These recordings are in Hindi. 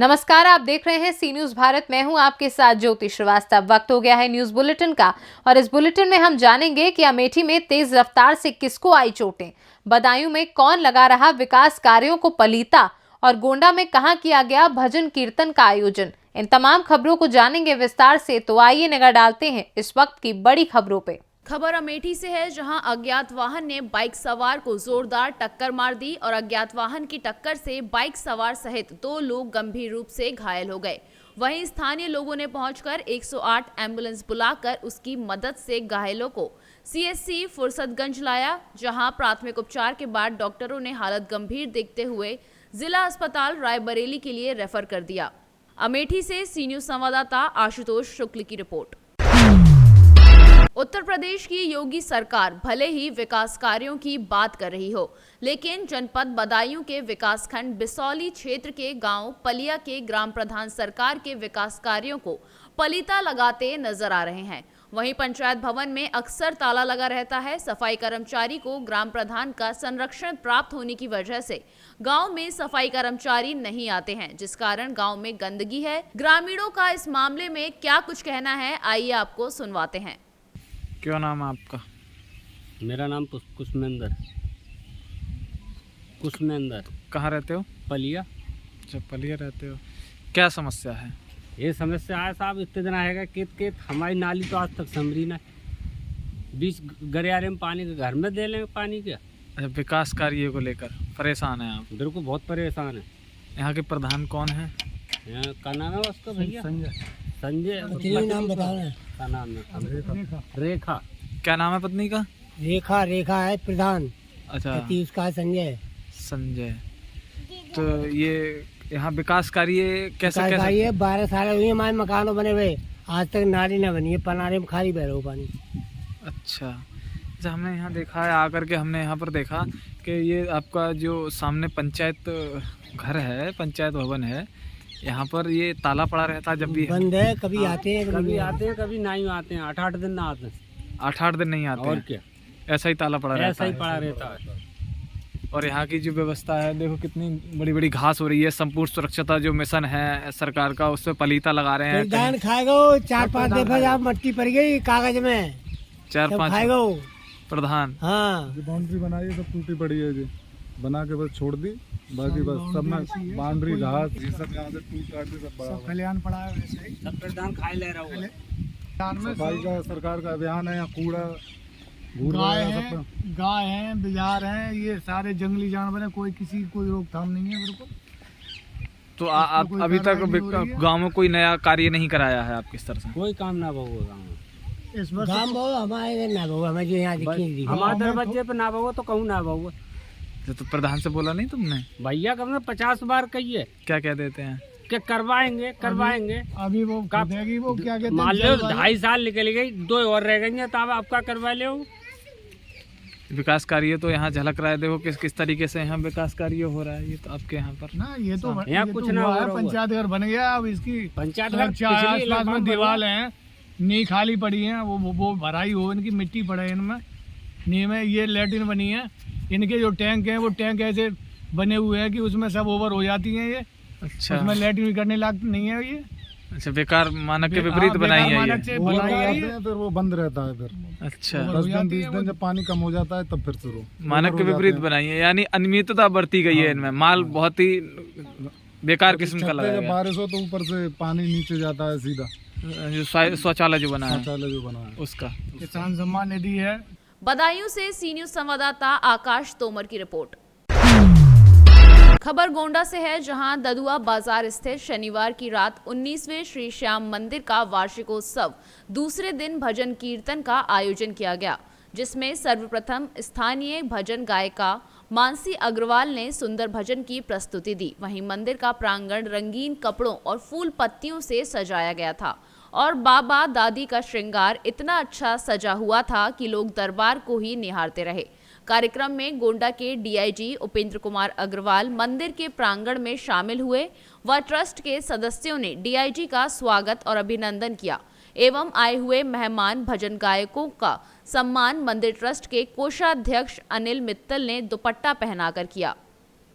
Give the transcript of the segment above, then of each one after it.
नमस्कार, आप देख रहे हैं सी न्यूज भारत। मैं हूं आपके साथ ज्योति श्रीवास्तव। वक्त हो गया है न्यूज बुलेटिन का और इस बुलेटिन में हम जानेंगे कि अमेठी में तेज रफ्तार से किसको आई चोटें, बदायूं में कौन लगा रहा विकास कार्यों को पलीता और गोंडा में कहां किया गया भजन कीर्तन का आयोजन। इन तमाम खबरों को जानेंगे विस्तार से, तो आइए नजर डालते हैं इस वक्त की बड़ी खबरों पे। खबर अमेठी से है, जहां अज्ञात वाहन ने बाइक सवार को जोरदार टक्कर मार दी और अज्ञात वाहन की टक्कर से बाइक सवार सहित 2 लोग गंभीर रूप से घायल हो गए। वहीं स्थानीय लोगों ने पहुंचकर 108 एम्बुलेंस बुलाकर उसकी मदद से घायलों को सीएचसी फुर्सतगंज लाया, जहां प्राथमिक उपचार के बाद डॉक्टरों ने हालत गंभीर देखते हुए जिला अस्पताल रायबरेली के लिए रेफर कर दिया। अमेठी से सी न्यूज संवाददाता आशुतोष शुक्ल की रिपोर्ट। उत्तर प्रदेश की योगी सरकार भले ही विकास कार्यों की बात कर रही हो, लेकिन जनपद बदायूं के विकासखंड बिसौली क्षेत्र के गांव पलिया के ग्राम प्रधान सरकार के विकास कार्यों को पलीता लगाते नजर आ रहे हैं। वहीं पंचायत भवन में अक्सर ताला लगा रहता है। सफाई कर्मचारी को ग्राम प्रधान का संरक्षण प्राप्त होने की वजह से गांव में सफाई कर्मचारी नहीं आते हैं, जिस कारण गांव में गंदगी है। ग्रामीणों का इस मामले में क्या कुछ कहना है, आइए आपको सुनवाते हैं। क्या नाम है आपका? मेरा नाम कुशमेंद्र। कहाँ रहते हो? पलिया। अच्छा, पलिया रहते हो। क्या समस्या है? ये समस्या है साहब, इतने दिन आएगा कि हमारी नाली तो आज तक समरी ना, बीच गलियारे में पानी के घर में दे लें पानी के। अच्छा, विकास कार्य को लेकर परेशान है आप? बिल्कुल बहुत परेशान है। यहाँ के प्रधान कौन है? यहाँ का नाम है उसका भैया? संजय नाम बताओ ना। का नाम है रेखा। क्या नाम है पत्नी का? रेखा है प्रधान। अच्छा, उसका संजय। तो ये यहाँ विकास कार्य कैसे 12 साल हुई हमारे मकानों बने हुए, आज तक नाली न बनी है, पनारे में खाली बह रहा हो पानी। अच्छा, हमने यहाँ देखा है, आकर के हमने यहाँ पर देखा कि ये आपका जो सामने पंचायत घर है, पंचायत भवन है, यहाँ पर ये ताला पड़ा रहता है। जब भी बंद है, कभी आते हैं कभी नहीं आते हैं। 8-8 दिन ना आते हैं। 8-8 दिन नहीं आते और हैं। क्या, ऐसा ही ताला पड़ा रहता है। ऐसा ही पड़ा रहता है। और यहाँ की जो व्यवस्था है, देखो कितनी बड़ी बड़ी घास हो रही है। संपूर्ण सुरक्षता जो मिशन है सरकार का, उसमें पलीता लगा रहे हैं। प्रधान खाएगा 4-5 दफा मट्टी पड़ गई कागज में, 4-5 खाएगा प्रधान। हाँ, बाउंड्री बनाई है, सब टूटी पड़ी है जी, बना के बस छोड़ दी, बाकी बस सब में बाउंड्री घास ये सब यहाँ से टूट काट के सब कल्याण पड़ा है वैसे ही। सब प्रधान खाई ले रहा होगा। सफाई का सरकार का अभियान है। यहाँ कूड़ा गाय है, बिजार है, ये सारे जंगली जानवर है, कोई रोकथाम नहीं है बिल्कुल। तो आप अभी तक गांव में कोई नया कार्य नहीं कराया है आप किस तरह से? कोई काम ना बहु गाँव में। इस वर्ष हमारे ना बहु, हमें जो यहाँ दिखी हमारे दरवाजे पे ना बहु तो कहूँ ना बहु। तो प्रधान से बोला नहीं तुमने? भैया कब 50 बार कहिए, क्या कह देते हैं कि करवाएंगे। अभी वो देगी, वो क्या कहते हैं, मान लो 2.5 साल निकल गई, 2 और रह गई, तब आपका करवा ले। विकास कार्य तो यहाँ झलक रहा है। देखो किस तरीके से यहाँ विकास कार्य हो रहा है। ये तो आपके यहाँ पर ना, ये तो यहाँ कुछ ना हुआ है। पंचायत घर बन गया, अब इसकी पंचायत घर में दीवार है, नी खाली पड़ी है, वो भराई हो, इनकी मिट्टी पड़े इनमें, नी में ये लेटिन बनी है। इनके जो टैंक हैं, वो टैंक ऐसे बने हुए हैं कि उसमें सब ओवर हो जाती हैं ये। अच्छा, उसमें लेटिन करने लायक नहीं है ये। अच्छा, बेकार मानक के विपरीत बनाई है ये। फिर वो बंद रहता है। फिर अच्छा, 10 दिन 20 दिन जब पानी कम हो जाता है तब फिर शुरू मानक के विपरीत बनाई है, यानी अनियमितता बरती गई है इनमें। माल बहुत ही बेकार किस्म का लगा है। बारिश हो तो ऊपर से पानी नीचे जाता है सीधा। जो शौचालय जो बना है उसका किसान सम्मान निधि है। बदायूं से सी न्यूज संवाददाता आकाश तोमर की रिपोर्ट। खबर गोंडा से है, जहां ददुआ बाजार स्थित शनिवार की रात 19वें श्री श्याम मंदिर का वार्षिकोत्सव दूसरे दिन भजन कीर्तन का आयोजन किया गया, जिसमें सर्वप्रथम स्थानीय भजन गायिका मानसी अग्रवाल ने सुंदर भजन की प्रस्तुति दी। वहीं मंदिर का प्रांगण रंगीन कपड़ों और फूल पत्तियों से सजाया गया था और बाबा दादी का श्रृंगार इतना अच्छा सजा हुआ था कि लोग दरबार को ही निहारते रहे। कार्यक्रम में गोंडा के डीआईजी उपेंद्र कुमार अग्रवाल मंदिर के प्रांगण में शामिल हुए व ट्रस्ट के सदस्यों ने डीआईजी का स्वागत और अभिनंदन किया एवं आए हुए मेहमान भजन गायकों का सम्मान मंदिर ट्रस्ट के कोषाध्यक्ष अनिल मित्तल ने दुपट्टा पहनाकर किया।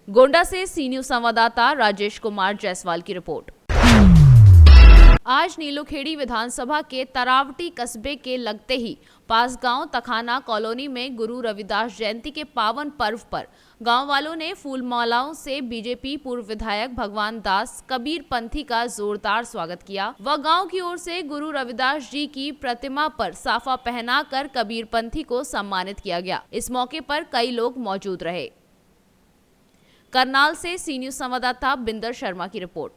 गोंडा से सी न्यूज संवाददाता राजेश कुमार जायसवाल की रिपोर्ट। आज नीलोखेड़ी विधानसभा के तरावटी कस्बे के लगते ही पास गांव तखाना कॉलोनी में गुरु रविदास जयंती के पावन पर्व पर गांव वालों ने फूल मालाओं से बीजेपी पूर्व विधायक भगवान दास कबीर पंथी का जोरदार स्वागत किया व गांव की ओर से गुरु रविदास जी की प्रतिमा पर साफा पहनाकर कबीर पंथी को सम्मानित किया गया। इस मौके पर कई लोग मौजूद रहे। करनाल से सी न्यूज संवाददाता बिंदर शर्मा की रिपोर्ट।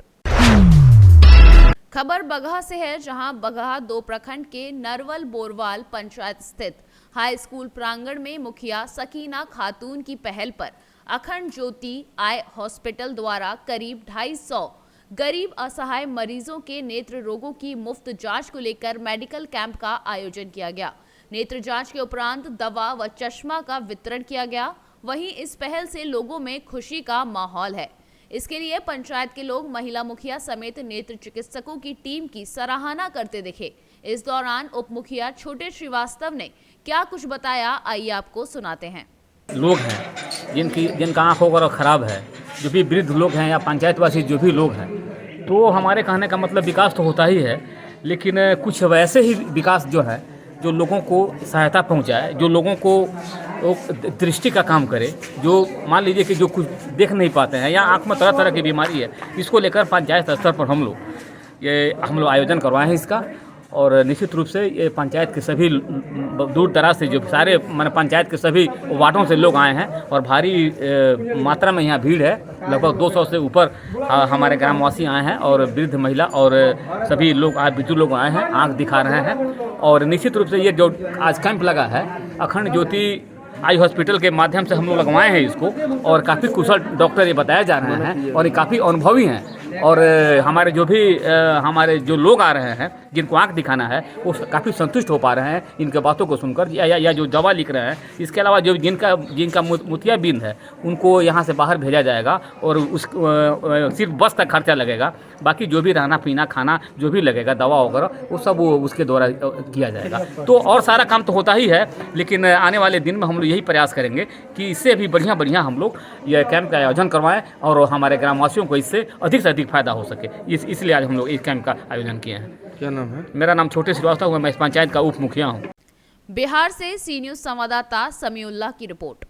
खबर बगहा से है, जहां बगहा 2 प्रखंड के नरवल बोरवाल पंचायत स्थित हाई स्कूल प्रांगण में मुखिया सकीना खातून की पहल पर अखंड ज्योति आई हॉस्पिटल द्वारा करीब 250 गरीब असहाय मरीजों के नेत्र रोगों की मुफ्त जांच को लेकर मेडिकल कैंप का आयोजन किया गया। नेत्र जांच के उपरांत दवा व चश्मा का वितरण किया गया। वहीं इस पहल से लोगों में खुशी का माहौल है। इसके लिए पंचायत के लोग महिला मुखिया समेत नेत्र चिकित्सकों की टीम की सराहना करते दिखे। इस दौरान उप मुखिया छोटे श्रीवास्तव ने क्या कुछ बताया, आइए आपको सुनाते हैं। लोग हैं जिनका आँख वगैरह खराब है, जो भी वृद्ध लोग हैं या पंचायतवासी जो भी लोग हैं, तो हमारे कहने का मतलब विकास तो होता ही है, लेकिन कुछ वैसे ही विकास जो है जो लोगों को सहायता पहुंचाए, जो लोगों को दृष्टि का काम करे, जो मान लीजिए कि जो कुछ देख नहीं पाते हैं या आँख में तरह तरह की बीमारी है, इसको लेकर पंचायत स्तर पर हम लोग आयोजन करवाए हैं इसका। और निश्चित रूप से ये पंचायत के सभी दूर दराज से जो सारे माने पंचायत के सभी वार्डों से लोग आए हैं और भारी मात्रा में यहाँ भीड़ है। लगभग 200 से ऊपर हमारे ग्रामवासी आए हैं और वृद्ध महिला और सभी लोग बुजुर्ग लोग आए हैं, आंख दिखा रहे हैं। और निश्चित रूप से ये जो आज कैंप लगा है अखंड ज्योति आई हॉस्पिटल के माध्यम से हम लोग लगवाए हैं इसको, और काफ़ी कुशल डॉक्टर ये बताए जा रहे हैं और ये काफ़ी अनुभवी हैं। और हमारे जो लोग आ रहे हैं जिनको आंख दिखाना है वो काफ़ी संतुष्ट हो पा रहे हैं इनके बातों को सुनकर, या जो दवा लिख रहे हैं। इसके अलावा जो जिनका मोतियाबिंद है उनको यहाँ से बाहर भेजा जाएगा और सिर्फ बस तक खर्चा लगेगा, बाकी जो भी रहना पीना खाना जो भी लगेगा दवा वगैरह वो सब उसके द्वारा किया जाएगा। तो और सारा काम तो होता ही है, लेकिन आने वाले दिन में हम लोग यही प्रयास करेंगे कि इससे भी बढ़िया हम लोग ये कैंप का आयोजन करवाएं और हमारे ग्रामवासियों को इससे अधिक से अधिक फायदा हो सके। इसलिए आज हम लोग इस कैंप का आयोजन किए हैं। क्या नाम है? मेरा नाम छोटे श्रीवास्तव है, मैं इस पंचायत का उप मुखिया हूँ। बिहार से सी न्यूज संवाददाता समीउल्लाह की रिपोर्ट।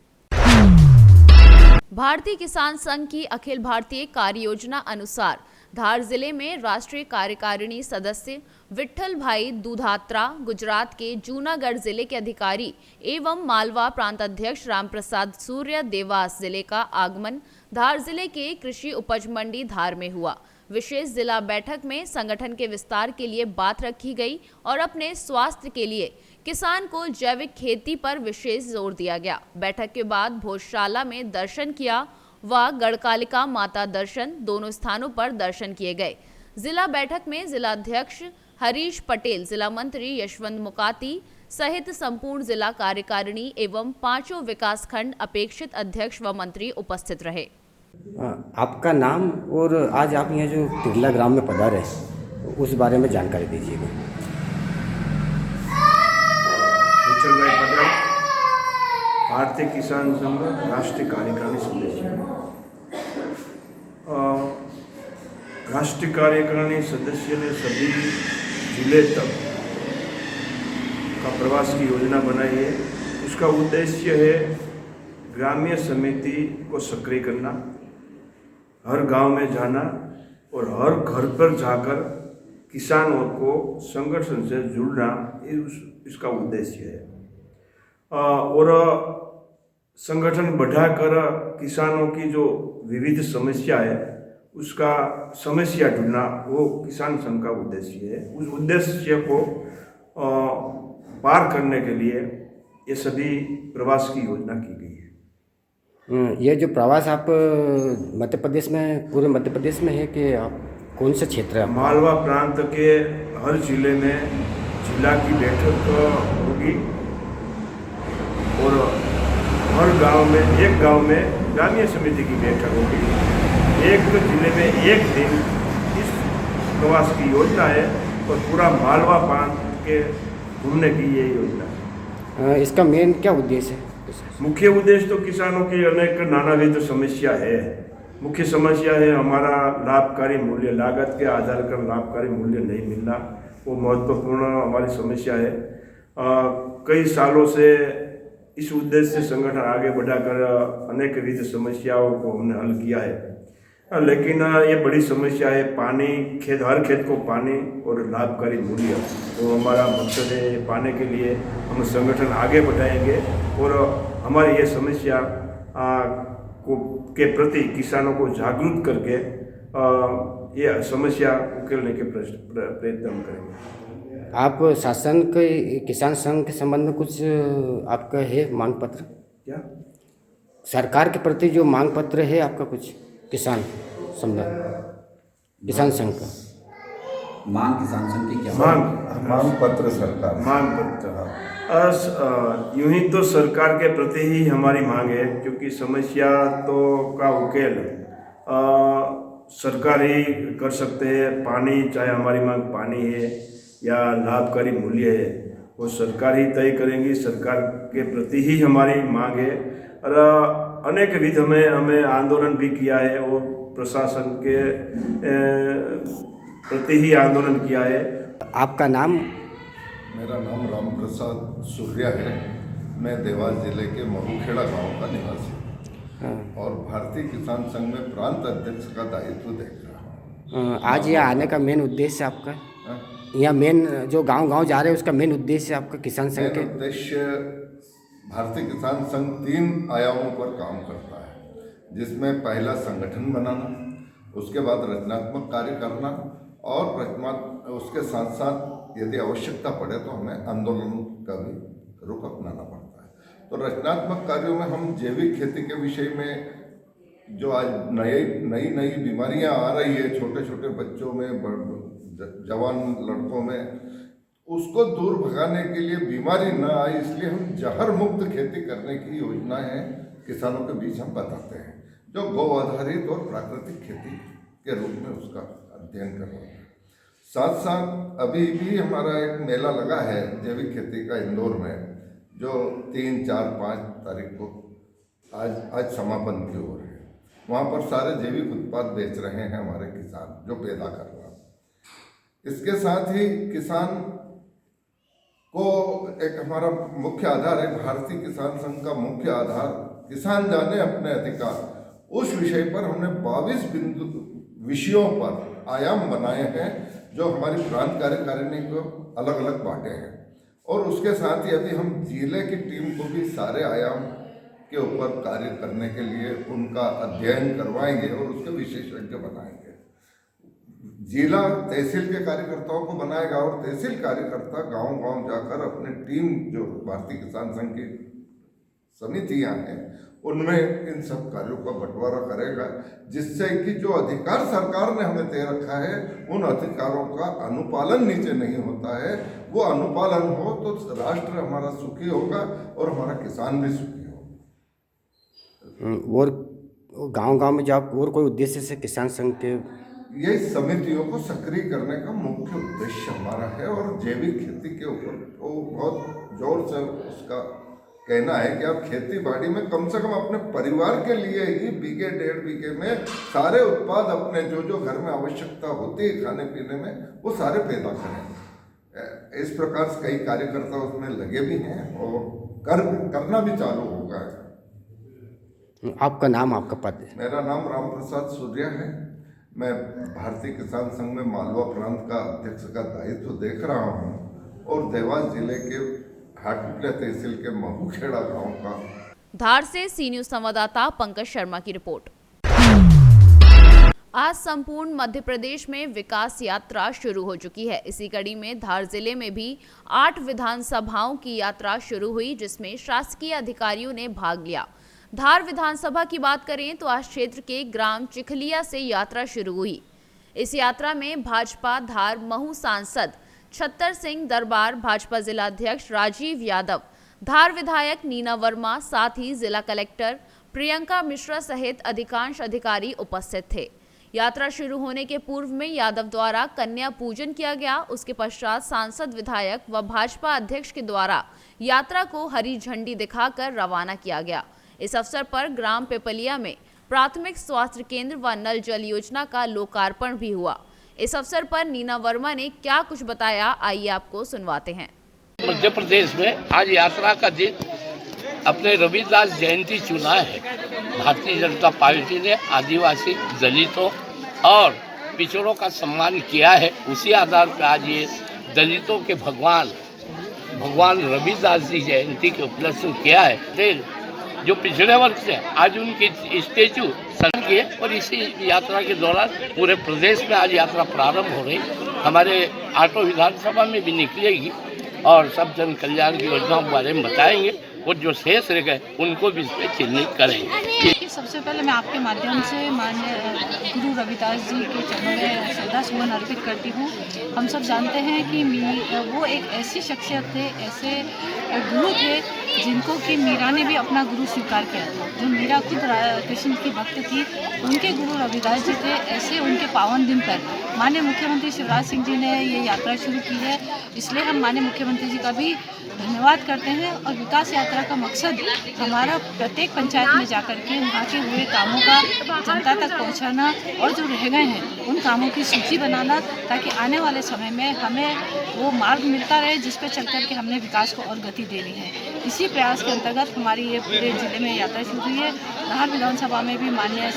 भारतीय किसान संघ की अखिल भारतीय कार्य योजना अनुसार धार जिले में राष्ट्रीय कार्यकारिणी सदस्य विट्ठल भाई दूधात्रा, गुजरात के जूनागढ़ जिले के अधिकारी एवं मालवा प्रांत अध्यक्ष रामप्रसाद सूर्य देवास जिले का आगमन धार जिले के कृषि उपज मंडी धार में हुआ। विशेष जिला बैठक में संगठन के विस्तार के लिए बात रखी गई और अपने स्वास्थ्य के लिए किसान को जैविक खेती पर विशेष जोर दिया गया। बैठक के बाद भोजशाला में दर्शन किया व गढ़कालिका माता दर्शन दोनों स्थानों पर दर्शन किए गए। जिला बैठक में जिला अध्यक्ष हरीश पटेल, जिला मंत्री यशवंत मुकाती सहित संपूर्ण जिला कार्यकारिणी एवं 5 विकासखंड अपेक्षित अध्यक्ष व मंत्री उपस्थित रहे। आपका नाम और आज आप यहाँ जो तिगला ग्राम में पधारे उस बारे में जानकारी दीजिएगा। भाई पटेल, भारतीय किसान संघ राष्ट्रीय कार्यकारिणी सदस्य। राष्ट्रीय कार्यकारिणी सदस्य ने सभी जिले तक का प्रवास की योजना बनाई है। उसका उद्देश्य है ग्रामीण समिति को सक्रिय करना, हर गांव में जाना और हर घर पर जाकर किसानों को संगठन से जुड़ना, इसका उद्देश्य है। और संगठन बढ़ाकर किसानों की जो विविध समस्या है उसका समस्या ढूंढना, वो किसान संघ का उद्देश्य है। उस उद्देश्य को पार करने के लिए ये सभी प्रवास की योजना की गई है। ये जो प्रवास आप मध्य प्रदेश में, पूरे मध्य प्रदेश में है कि आप कौन से क्षेत्र है? मालवा प्रांत के हर जिले में जिला की बैठक होगी और हर गांव में, एक गांव में ग्रामीण समिति की बैठक होगी। एक जिले में एक दिन इस प्रवास की योजना है और पूरा मालवा प्रांत के घूमने की ये योजना है। इसका मेन क्या उद्देश्य है? मुख्य उद्देश्य तो किसानों की अनेक नानाविध समस्या है। मुख्य समस्या है हमारा लाभकारी मूल्य, लागत के आधार पर लाभकारी मूल्य नहीं मिलना, वो महत्वपूर्ण हमारी समस्या है। कई सालों से इस उद्देश्य से संगठन आगे बढ़ाकर अनेक विध समस्याओं को हमने हल किया है, लेकिन ये बड़ी समस्या है पानी। हर खेत को पानी और लाभकारी मूल्य, तो हमारा मकसद है पाने के लिए हम संगठन आगे बढ़ाएंगे और हमारी ये समस्या के प्रति किसानों को जागरूक करके ये समस्या उकेलने के प्रयत्न करेंगे। आप शासन के किसान संघ के संबंध में कुछ आपका है मांग पत्र? क्या सरकार के प्रति जो मांग पत्र है आपका कुछ किसान संघ का? मांग किसान संघ की क्या मांग पत्र सरकार, मांग पत्र यूं ही तो सरकार के प्रति ही हमारी मांग है, क्योंकि समस्या तो का उकेल सरकार ही कर सकते हैं। पानी, चाहे हमारी मांग पानी है या लाभकारी मूल्य है, वो सरकार ही तय करेंगी। सरकार के प्रति ही हमारी मांग है और अनेक विध हमें आंदोलन भी किया है, वो प्रशासन के प्रति ही आंदोलन किया है। आपका नाम? मेरा नाम राम प्रसाद सूर्या है। मैं देवास जिले के महुखेड़ा गांव का निवासी हूँ और भारतीय किसान संघ में प्रांत अध्यक्ष का दायित्व देख रहा हूँ। आज यहाँ आने का मेन उद्देश्य आपका? यहाँ मेन जो गांव जा रहे हैं उसका मेन उद्देश्य आपका किसान संघ के? उद्देश्य भारतीय किसान संघ 3 आयामों पर काम करता है, जिसमें पहला संगठन बनाना, उसके बाद रचनात्मक कार्य करना और उसके साथ साथ यदि आवश्यकता पड़े तो हमें आंदोलन का भी रुख अपनाना पड़ता है। तो रचनात्मक कार्यों में हम जैविक खेती के विषय में जो आज नई बीमारियां आ रही है छोटे छोटे बच्चों में, जवान लड़कों में, उसको दूर भगाने के लिए बीमारी न आए इसलिए हम जहर मुक्त खेती करने की योजनाएं किसानों के बीच हम बताते हैं, जो गौ आधारित और प्राकृतिक खेती के रूप में उसका अध्ययन कर रहे हैं। साथ साथ अभी भी हमारा एक मेला लगा है जैविक खेती का इंदौर में, जो 3, 4, 5 तारीख को आज समापन की ओर है। वहाँ पर सारे जैविक उत्पाद बेच रहे हैं हमारे किसान जो पैदा कर रहे हैं। इसके साथ ही किसान को एक हमारा मुख्य आधार है, भारतीय किसान संघ का मुख्य आधार किसान जाने अपने अधिकार, उस विषय पर हमने 22 विषयों पर आयाम बनाए हैं जो हमारी प्रांत कार्यकारिणी को अलग अलग बांटे हैं। और उसके साथ ही अभी हम जिले की टीम को भी सारे आयाम के ऊपर कार्य करने के लिए उनका अध्ययन करवाएंगे और उसके विशेषज्ञ बनाएंगे। जिला तहसील के कार्यकर्ताओं को बनाएगा और तहसील कार्यकर्ता गांव जाकर अपनी टीम, जो भारतीय किसान संघ की समितियां हैं, उनमें इन सब कार्यों का बंटवारा करेगा, जिससे कि जो अधिकार सरकार ने हमें दे रखा है उन अधिकारों का अनुपालन नीचे नहीं होता है, वो अनुपालन हो तो राष्ट्र हमारा सुखी होगा और हमारा किसान भी सुखी होगा। और गांव में जब और कोई उद्देश्य से किसान संघ के ये समितियों को सक्रिय करने का मुख्य उद्देश्य हमारा है और जैविक खेती के ऊपर वो बहुत जोर से उसका कहना है कि आप खेती बाड़ी में कम से कम अपने परिवार के लिए ही बीघे 1.5 बीघे में सारे उत्पाद अपने जो घर में आवश्यकता होती है खाने पीने में, वो सारे पैदा करें। इस प्रकार से कई कार्यकर्ता उसमें लगे भी हैं और करना भी चालू होगा। आपका नाम, आपका पद? मेरा नाम राम प्रसाद सूर्या है। मैं भारतीय किसान संघ में मालवा प्रांत का अध्यक्ष का दायित्व देख रहा हूँ और देवास जिले के हाटपिपलिया तहसील के महुखेड़ा गांव का। धार से सी न्यूज संवाददाता पंकज शर्मा की रिपोर्ट। आज संपूर्ण मध्य प्रदेश में विकास यात्रा शुरू हो चुकी है। इसी कड़ी में धार जिले में भी 8 विधानसभाओं की यात्रा शुरू हुई, जिसमें शासकीय अधिकारियों ने भाग लिया। धार विधानसभा की बात करें तो आज क्षेत्र के ग्राम चिखलिया से यात्रा शुरू हुई। इस यात्रा में भाजपा धार महू सांसद छत्तर सिंह दरबार, भाजपा जिला अध्यक्ष राजीव यादव, धार विधायक नीना वर्मा, साथ ही जिला कलेक्टर प्रियंका मिश्रा सहित अधिकांश अधिकारी उपस्थित थे। यात्रा शुरू होने के पूर्व में यादव द्वारा कन्या पूजन किया गया। उसके पश्चात सांसद, विधायक व भाजपा अध्यक्ष के द्वारा यात्रा को हरी झंडी दिखाकर रवाना किया गया। इस अवसर पर ग्राम पिपलिया में प्राथमिक स्वास्थ्य केंद्र व नल जल योजना का लोकार्पण भी हुआ। इस अवसर पर नीना वर्मा ने क्या कुछ बताया, आइए आपको सुनवाते हैं। मध्य प्रदेश में आज यात्रा का दिन अपने रविदास जयंती चुना है। भारतीय जनता पार्टी ने आदिवासी, दलितों और पिछड़ों का सम्मान किया है। उसी आधार पर आज ये दलितों के भगवान रविदास जी जयंती के उपलक्ष्य में किया है। जो पिछड़े वर्ग से आज उनकी स्टेचू सर की है और इसी यात्रा के दौरान पूरे प्रदेश में आज यात्रा प्रारंभ हो रही। हमारे आटो विधानसभा में भी निकलेगी और सब जन कल्याण की योजनाओं के बारे में बताएंगे और जो शेष रह गए उनको भी इसमें चिन्हित करेंगे। सबसे पहले मैं आपके माध्यम से माननीय गुरु रविदास जी के चरणों में श्रद्धा सुमन अर्पित करती हूँ। हम सब जानते हैं कि वो एक ऐसी शख्सियत थे, ऐसे गुरु थे जिनको कि मीरा ने भी अपना गुरु स्वीकार किया था। जो मीरा खुद कृष्ण की भक्त थी, उनके गुरु रविदास जी थे। ऐसे उनके पावन दिन पर माननीय मुख्यमंत्री शिवराज सिंह जी ने ये यात्रा शुरू की है, इसलिए हम माननीय मुख्यमंत्री जी का भी धन्यवाद करते हैं। और विकास यात्रा का मकसद हमारा प्रत्येक पंचायत में जाकर के वहाँ के हुए कामों का जनता तक पहुँचाना और जो रह गए हैं उन कामों की सूची बनाना, ताकि आने वाले समय में हमें वो मार्ग मिलता रहे जिस पर चल कर के हमने विकास को और गति देनी है। इसी प्रयास के अंतर्गत हमारी ये पूरे जिले में यात्रा शुरू हुई है। नाहर विधानसभा में भी माननीय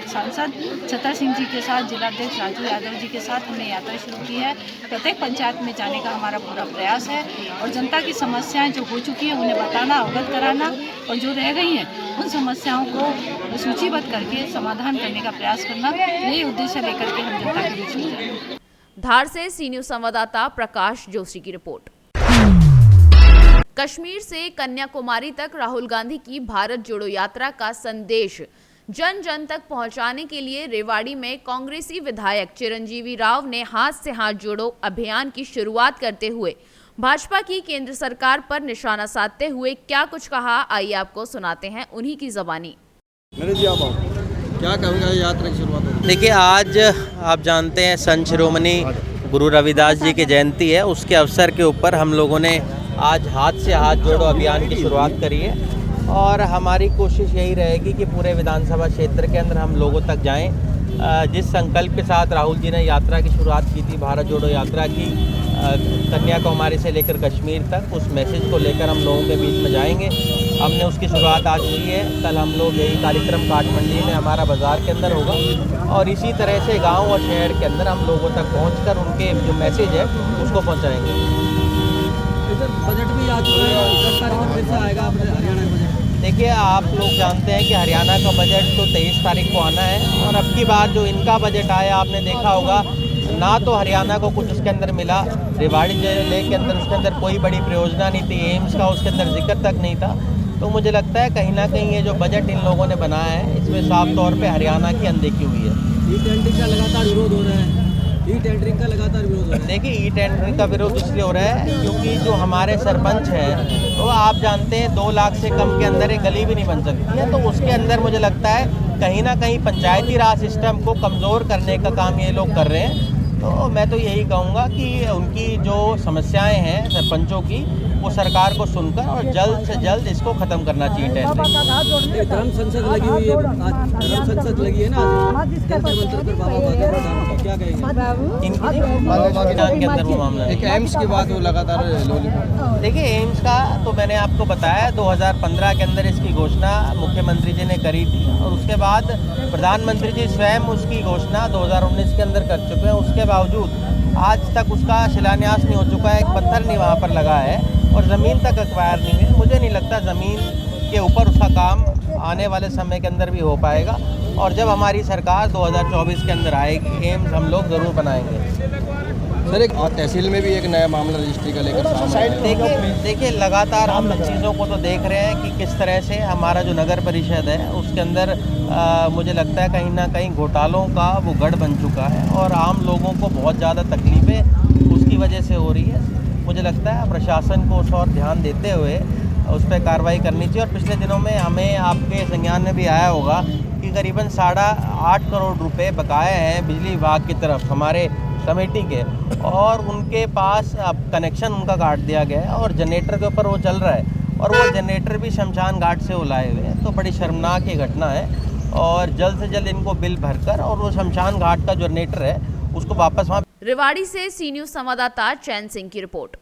सांसद छतर सिंह जी के साथ, जिलाध्यक्ष राजू यादव जी के साथ हमने यात्रा शुरू की है। प्रत्येक पंचायत में जाने का हमारा पूरा प्रयास है और जनता की समस्याएं जो हो चुकी हैं उन्हें बताना, अवगत कराना और जो रह गई हैं उन समस्याओं को सूचीबद्ध करके समाधान करने का प्रयास करना, यही उद्देश्य लेकर के हम जनता के बीच में जाएंगे। धार से सी न्यूज़ संवाददाता प्रकाश जोशी की रिपोर्ट। कश्मीर से कन्याकुमारी तक राहुल गांधी की भारत जोड़ो यात्रा का संदेश जन जन तक पहुंचाने के लिए रेवाड़ी में कांग्रेसी विधायक चिरंजीवी राव ने हाथ से हाथ जोड़ो अभियान की शुरुआत करते हुए भाजपा की केंद्र सरकार पर निशाना साधते हुए क्या कुछ कहा, आइए आपको सुनाते हैं उन्हीं की ज़बानी। क्या कहूँगा यात्रा की शुरुआत? देखिए, आज आप जानते हैं संत शिरोमणि गुरु रविदास जी की जयंती है। उसके अवसर के ऊपर हम लोगों ने आज हाथ से हाथ जोड़ो अभियान की शुरुआत करी है और हमारी कोशिश यही रहेगी कि पूरे विधानसभा क्षेत्र के अंदर हम लोगों तक जाएं। जिस संकल्प के साथ राहुल जी ने यात्रा की शुरुआत की थी, भारत जोड़ो यात्रा की, कन्याकुमारी से लेकर कश्मीर तक, उस मैसेज को लेकर हम लोगों के बीच में जाएंगे। हमने उसकी शुरुआत आज की है। कल हम लोग यही कार्यक्रम काठमंडी में हमारा बाज़ार के अंदर होगा और इसी तरह से गाँव और शहर के अंदर हम लोगों तक पहुँच उनके जो मैसेज है उसको पहुँचाएँगे। बजट भी आ चुका है, 10 तारीख को फिर से आएगा हरियाणा का बजट। देखिए, आप लोग जानते हैं कि हरियाणा का बजट तो 23 तारीख को आना है और अब की बार जो इनका बजट आया आपने देखा होगा, ना तो हरियाणा को कुछ उसके अंदर मिला, रेवाड़ी जिले के अंदर उसके अंदर कोई बड़ी परियोजना नहीं थी, एम्स का उसके अंदर जिक्र तक नहीं था। तो मुझे लगता है कहीं ना कहीं ये जो बजट इन लोगों ने बनाया है इसमें साफ तौर पर हरियाणा की अनदेखी हुई है। ई टेंडरिंग का लगातार विरोध हो रहा है। ई टेंडरिंग का लगातार विरोध हो रहा है। देखिए, ई टेंडरिंग का विरोध इसलिए हो रहा है क्योंकि जो हमारे सरपंच हैं तो आप जानते हैं 2 लाख से कम के अंदर एक गली भी नहीं बन सकती है। तो उसके अंदर मुझे लगता है कहीं ना कहीं पंचायती राज सिस्टम को कमज़ोर करने का काम ये लोग कर रहे हैं। तो मैं तो यही कहूँगा कि उनकी जो समस्याएं हैं सरपंचों की, वो सरकार को सुनकर और जल्द से जल्द इसको ख़त्म करना चाहिए। धर्म संसद लगी हुई है, धर्म संसद लगी है ना आज, क्या कहेंगे के अंदर वो मामला एक एम्स की बात वो लगातार। देखिए, एम्स का तो मैंने आपको बताया 2015 के अंदर इसकी घोषणा मुख्यमंत्री जी ने करी थी और उसके बाद प्रधानमंत्री जी स्वयं उसकी घोषणा 2019 के अंदर कर चुके हैं। उसके बावजूद आज तक उसका शिलान्यास नहीं हो चुका है, एक पत्थर नहीं वहाँ पर लगा है और ज़मीन तक एक्वायर नहीं है। मुझे नहीं लगता ज़मीन के ऊपर उसका काम आने वाले समय के अंदर भी हो पाएगा और जब हमारी सरकार 2024 के अंदर आएगी एम्स हम लोग ज़रूर बनाएंगे। सर, एक तहसील में भी एक नया मामला रजिस्ट्री का लेकर सामने। देखिए लगातार हम इन चीज़ों को तो देख रहे हैं कि किस तरह से हमारा जो नगर परिषद है उसके अंदर मुझे लगता है कहीं ना कहीं घोटालों का वो गढ़ बन चुका है और आम लोगों को बहुत ज़्यादा तकलीफ़ें उसकी वजह से हो रही है। मुझे लगता है प्रशासन को उस और ध्यान देते हुए उस पर कार्रवाई करनी चाहिए। और पिछले दिनों में हमें आपके संज्ञान में भी आया होगा कि करीबन 8.5 करोड़ रुपए बकाया हैं बिजली विभाग की तरफ हमारे कमेटी के, और उनके पास अब कनेक्शन उनका काट दिया गया है और जनरेटर के ऊपर वो चल रहा है, और वो जनरेटर भी शमशान घाट से वो लाए हुए हैं। तो बड़ी शर्मनाक ये घटना है, और जल्द से जल्द इनको बिल भरकर और वो शमशान घाट का जनरेटर है उसको वापस वहाँ। रेवाड़ी से सी न्यूज संवाददाता चैन सिंह की रिपोर्ट।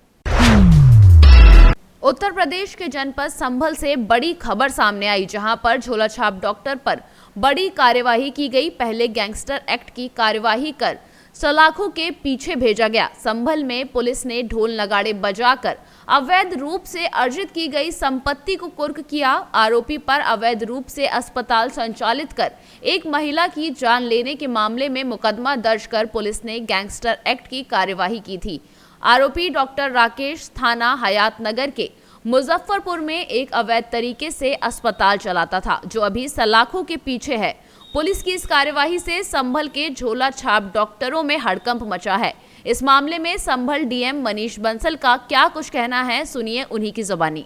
उत्तर प्रदेश के जनपद संभल से बड़ी खबर सामने आई, जहां पर झोलाछाप डॉक्टर पर बड़ी कार्यवाही की गई। पहले गैंगस्टर एक्ट की कार्यवाही कर सलाखों के पीछे भेजा गया। संभल में पुलिस ने ढोल नगाड़े बजाकर अवैध रूप से अर्जित की गई संपत्ति को कुर्क किया। आरोपी पर अवैध रूप से अस्पताल संचालित कर एक महिला की जान लेने के मामले में मुकदमा दर्ज कर पुलिस ने गैंगस्टर एक्ट की कार्यवाही की थी। आरोपी डॉक्टर राकेश थाना हयात नगर के मुजफ्फरपुर में एक अवैध तरीके से अस्पताल चलाता था, जो अभी सलाखों के पीछे है। पुलिस की इस कार्यवाही से संभल के झोला छाप डॉक्टरों में हड़कंप मचा है। इस मामले में संभल डीएम मनीष बंसल का क्या कुछ कहना है, सुनिए उन्हीं की जुबानी।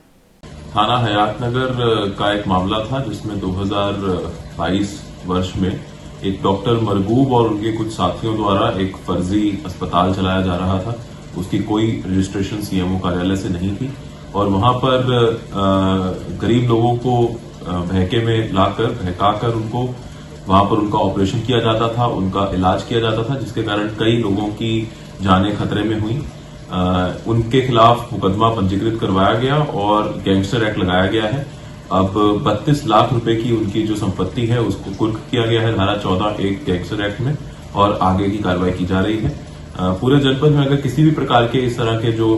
थाना हयात नगर का एक मामला था जिसमें 2022 वर्ष में एक डॉक्टर मरगूब और उनके कुछ साथियों द्वारा एक फर्जी अस्पताल चलाया जा रहा था। उसकी कोई रजिस्ट्रेशन सीएमओ कार्यालय से नहीं थी, और वहां पर गरीब लोगों को बहके में लाकर बहकाकर उनको वहां पर उनका ऑपरेशन किया जाता था, उनका इलाज किया जाता था, जिसके कारण कई लोगों की जानें खतरे में हुई। उनके खिलाफ मुकदमा पंजीकृत करवाया गया और गैंगस्टर एक्ट लगाया गया है। अब 32 लाख रुपए की उनकी जो संपत्ति है उसको कुर्क किया गया है धारा 14(1) गैंगस्टर एक्ट में, और आगे की कार्रवाई की जा रही है। पूरे जनपद में अगर किसी भी प्रकार के इस तरह के जो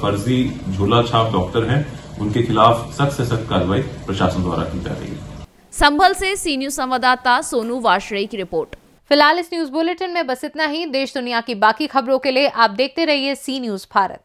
फर्जी झोला छाप डॉक्टर हैं उनके खिलाफ सख्त से सख्त कार्रवाई प्रशासन द्वारा की जा रही है। संभल से सी न्यूज संवाददाता सोनू वाशरे की रिपोर्ट। फिलहाल इस न्यूज बुलेटिन में बस इतना ही। देश दुनिया की बाकी खबरों के लिए आप देखते रहिए सी न्यूज भारत।